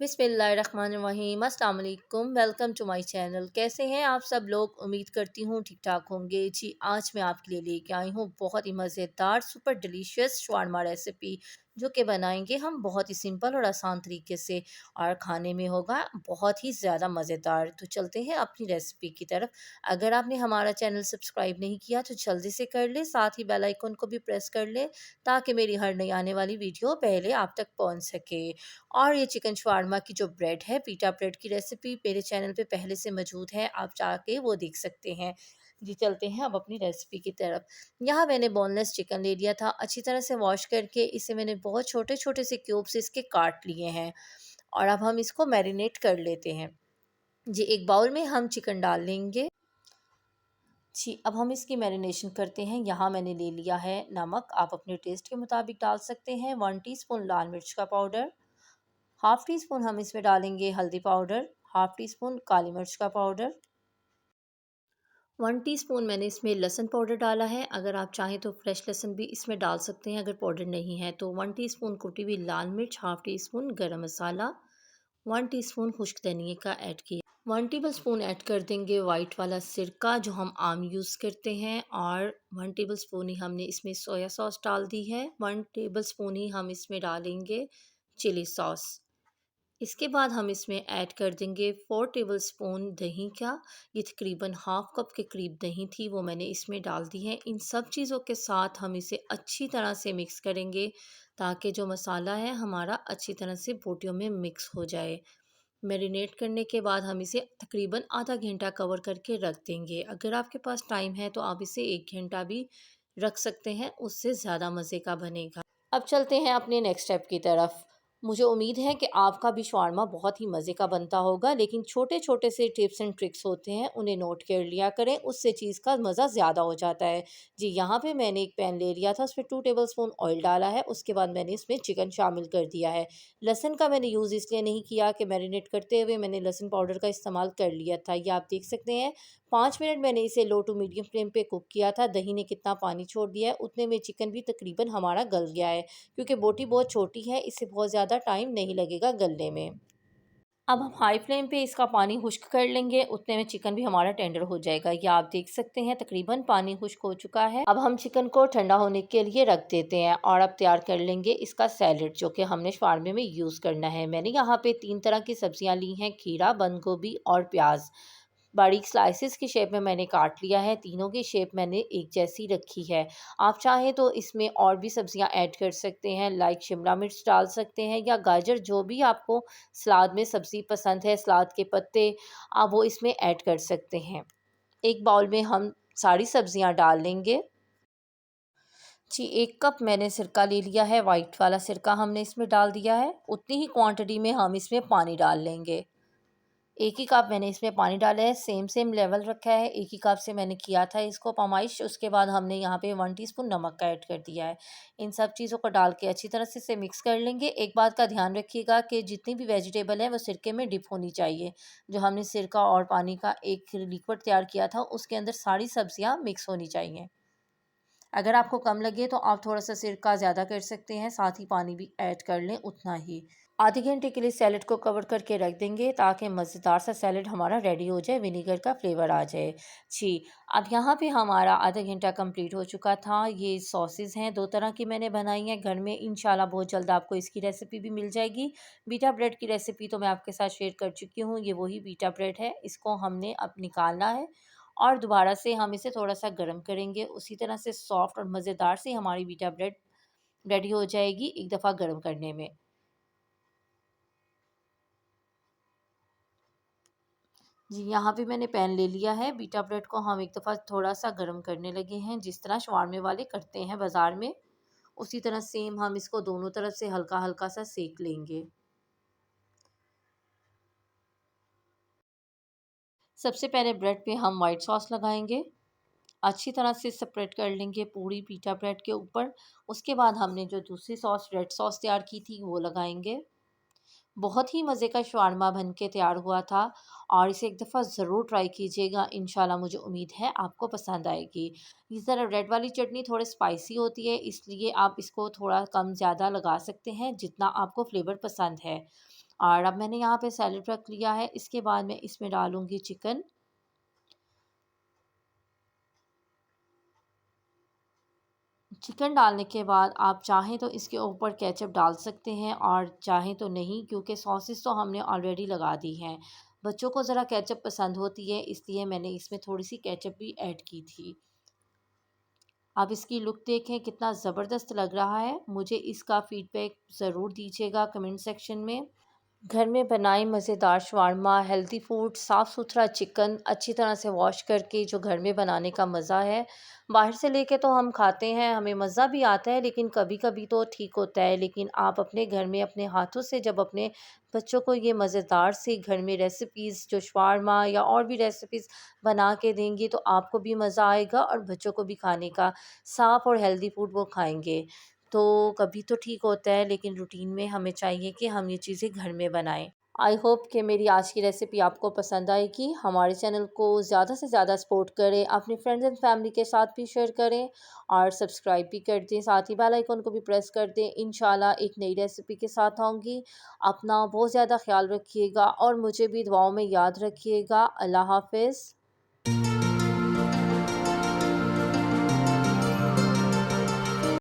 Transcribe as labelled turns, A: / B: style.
A: बिस्मिल्लाहिर्रहमानिर्रहीम अस्सलाम वालेकुम। Welcome to my channel. कैसे हैं आप सब लोग? उम्मीद करती हूँ ठीक ठाक होंगे जी। आज मैं आपके लिए लेके आई हूँ बहुत ही मज़ेदार सुपर डिलीशियस शवारमा रेसिपी, जो कि बनाएंगे हम बहुत ही सिंपल और आसान तरीके से, और खाने में होगा बहुत ही ज़्यादा मज़ेदार। तो चलते हैं अपनी रेसिपी की तरफ। अगर आपने हमारा चैनल सब्सक्राइब नहीं किया तो जल्दी से कर ले, साथ ही बेल आइकन को भी प्रेस कर ले ताकि मेरी हर नई आने वाली वीडियो पहले आप तक पहुँच सके। और ये चिकन शवारमा की जो ब्रेड है, पीटा ब्रेड की रेसिपी मेरे चैनल पे पहले से मौजूद है, आप जाके वो देख सकते हैं। जी चलते हैं अब अपनी रेसिपी की तरफ। यहाँ मैंने बोनलेस चिकन ले लिया था, अच्छी तरह से वॉश करके इसे मैंने बहुत छोटे छोटे से क्यूब्स इसके काट लिए हैं, और अब हम इसको मैरिनेट कर लेते हैं। जी एक बाउल में हम चिकन डाल लेंगे। जी अब हम इसकी मैरिनेशन करते हैं। यहाँ मैंने ले लिया है नमक, आप अपने टेस्ट के मुताबिक डाल सकते हैं। 1 टीस्पून लाल मिर्च का पाउडर, हाफ़ टी स्पून हम इसमें डालेंगे हल्दी पाउडर, हाफ़ टी स्पून काली मिर्च का पाउडर, 1 टीस्पून मैंने इसमें लहसुन पाउडर डाला है। अगर आप चाहें तो फ्रेश लहसुन भी इसमें डाल सकते हैं, अगर पाउडर नहीं है तो 1 टीस्पून कुटी हुई लाल मिर्च, हाफ़ टी स्पून गरम मसाला, 1 टीस्पून खुश्क धनिए का ऐड किया। 1 टेबल स्पून ऐड कर देंगे वाइट वाला सिरका जो हम आम यूज़ करते हैं, और 1 टेबल स्पून ही हमने इसमें सोया सॉस डाल दी है। 1 टेबल स्पून ही हम इसमें डालेंगे चिली सॉस। इसके बाद हम इसमें ऐड कर देंगे 4 टेबल स्पून दही का। ये तकरीबन हाफ़ कप के करीब दही थी, वो मैंने इसमें डाल दी है। इन सब चीज़ों के साथ हम इसे अच्छी तरह से मिक्स करेंगे ताकि जो मसाला है हमारा अच्छी तरह से बोटियों में मिक्स हो जाए। मैरिनेट करने के बाद हम इसे तकरीबन आधा घंटा कवर करके रख देंगे। अगर आपके पास टाइम है तो आप इसे 1 घंटा भी रख सकते हैं, उससे ज़्यादा मज़े का बनेगा। अब चलते हैं अपने नेक्स्ट स्टेप की तरफ। मुझे उम्मीद है कि आपका भी शवारमा बहुत ही मज़े का बनता होगा, लेकिन छोटे छोटे से टिप्स एंड ट्रिक्स होते हैं, उन्हें नोट कर लिया करें, उससे चीज़ का मज़ा ज़्यादा हो जाता है। जी यहाँ पे मैंने एक पैन ले लिया था, उसमें 2 टेबल स्पून ऑयल डाला है। उसके बाद मैंने इसमें चिकन शामिल कर दिया है। लहसुन का मैंने यूज़ इसलिए नहीं किया कि मैरिनेट करते हुए मैंने लहसुन पाउडर का इस्तेमाल कर लिया था। ये आप देख सकते हैं 5 मिनट मैंने इसे लो टू मीडियम फ्लेम पे कुक किया था। दही ने कितना पानी छोड़ दिया है, उतने में चिकन भी तकरीबन हमारा गल गया है, क्योंकि बोटी बहुत छोटी है, इससे बहुत ज़्यादा टाइम नहीं लगेगा गलने में। अब हम हाई फ्लेम पे इसका पानी खुश्क कर लेंगे, उतने में चिकन भी हमारा टेंडर हो जाएगा। ये आप देख सकते हैं तकरीबन पानी खुश्क हो चुका है। अब हम चिकन को ठंडा होने के लिए रख देते हैं, और अब तैयार कर लेंगे इसका सैलेड जो कि हमने शवारमे में यूज़ करना है। मैंने यहाँ पे 3 तरह की सब्जियाँ ली हैं, खीरा, बंद गोभी और प्याज। बारीक स्लाइसेस की शेप में मैंने काट लिया है, तीनों की शेप मैंने एक जैसी रखी है। आप चाहें तो इसमें और भी सब्जियां ऐड कर सकते हैं, लाइक शिमला मिर्च डाल सकते हैं या गाजर, जो भी आपको सलाद में सब्ज़ी पसंद है, सलाद के पत्ते आप वो इसमें ऐड कर सकते हैं। एक बाउल में हम सारी सब्जियां डाल लेंगे। जी 1 कप मैंने सिरका ले लिया है, वाइट वाला सिरका हमने इसमें डाल दिया है। उतनी ही क्वांटिटी में हम इसमें पानी डाल लेंगे। 1 ही कप मैंने इसमें पानी डाला है, सेम सेम लेवल रखा है। 1 ही कप से मैंने किया था इसको पैमाइश। उसके बाद हमने यहाँ पे 1 टीस्पून नमक का ऐड कर दिया है। इन सब चीज़ों को डाल के अच्छी तरह से इसे मिक्स कर लेंगे। एक बात का ध्यान रखिएगा कि जितनी भी वेजिटेबल है वो सिरके में डिप होनी चाहिए। जो हमने सिरका और पानी का एक लिक्विड तैयार किया था, उसके अंदर सारी सब्जियाँ मिक्स होनी चाहिए। अगर आपको कम लगे तो आप थोड़ा सा सिरका ज़्यादा कर सकते हैं, साथ ही पानी भी ऐड कर लें उतना ही। आधे घंटे के लिए सैलेड को कवर करके रख देंगे ताकि मज़ेदार सा सैलेड हमारा रेडी हो जाए, विनीगर का फ्लेवर आ जाए। जी अब यहाँ पे हमारा आधा घंटा कंप्लीट हो चुका था। ये सॉसेस हैं, 2 तरह की मैंने बनाई हैं घर में। इंशाल्लाह बहुत जल्द आपको इसकी रेसिपी भी मिल जाएगी। बीटा ब्रेड की रेसिपी तो मैं आपके साथ शेयर कर चुकी हूँ, ये वही बीटा ब्रेड है। इसको हमने अब निकालना है और दोबारा से हम इसे थोड़ा सा गर्म करेंगे, उसी तरह से सॉफ्ट और मज़ेदार से हमारी बीटा ब्रेड रेडी हो जाएगी एक दफ़ा गर्म करने में। जी यहाँ पे मैंने पैन ले लिया है। बीटा ब्रेड को हम एक दफ़ा थोड़ा सा गर्म करने लगे हैं, जिस तरह शवारमे वाले करते हैं बाज़ार में, उसी तरह सेम हम इसको दोनों तरफ से हल्का हल्का सा सेक लेंगे। सबसे पहले ब्रेड पे हम वाइट सॉस लगाएंगे, अच्छी तरह से स्प्रेड कर लेंगे पूरी पीटा ब्रेड के ऊपर। उसके बाद हमने जो दूसरी सॉस रेड सॉस तैयार की थी वो लगाएंगे। बहुत ही मज़े का शवारमा बन के तैयार हुआ था, और इसे एक दफ़ा ज़रूर ट्राई कीजिएगा। इंशाल्लाह मुझे उम्मीद है आपको पसंद आएगी। इस तरह रेड वाली चटनी थोड़ी स्पाइसी होती है, इसलिए आप इसको थोड़ा कम ज़्यादा लगा सकते हैं जितना आपको फ्लेवर पसंद है। और अब मैंने यहाँ पे सैलेड रख लिया है। इसके बाद मैं इसमें डालूँगी चिकन। चिकन डालने के बाद आप चाहें तो इसके ऊपर केचप डाल सकते हैं और चाहें तो नहीं, क्योंकि सॉसेस तो हमने ऑलरेडी लगा दी हैं। बच्चों को ज़रा केचप पसंद होती है, इसलिए मैंने इसमें थोड़ी-सी केचप भी ऐड की थी। आप इसकी लुक देखें कितना ज़बरदस्त लग रहा है। मुझे इसका फ़ीडबैक ज़रूर दीजिएगा कमेंट सेक्शन में। घर में बनाई मज़ेदार शवारमा, हेल्दी फूड, साफ़-सुथरा चिकन अच्छी तरह से वॉश करके जो घर में बनाने का मज़ा है, बाहर से लेके तो हम खाते हैं, हमें मज़ा भी आता है, लेकिन कभी-कभी तो ठीक होता है। लेकिन आप अपने घर में अपने हाथों से जब अपने बच्चों को ये मज़ेदार सी घर में रेसिपीज़ जो शवारमा या और भी रेसिपीज़ बना के देंगी, तो आपको भी मज़ा आएगा और बच्चों को भी खाने का साफ़ और हेल्दी फूड वो खाएँगे। तो कभी तो ठीक होता है, लेकिन रूटीन में हमें चाहिए कि हम ये चीज़ें घर में बनाएँ। आई होप कि मेरी आज की रेसिपी आपको पसंद आएगी। हमारे चैनल को ज़्यादा से ज़्यादा सपोर्ट करें, अपने फ्रेंड्स एंड फैमिली के साथ भी शेयर करें और सब्सक्राइब भी कर दें, साथ ही बेल आइकन को भी प्रेस कर दें। इंशाल्लाह एक नई रेसिपी के साथ आऊँगी। अपना बहुत ज़्यादा ख़्याल रखिएगा और मुझे भी दुआओं में याद रखिएगा। अल्लाह हाफ़िज़।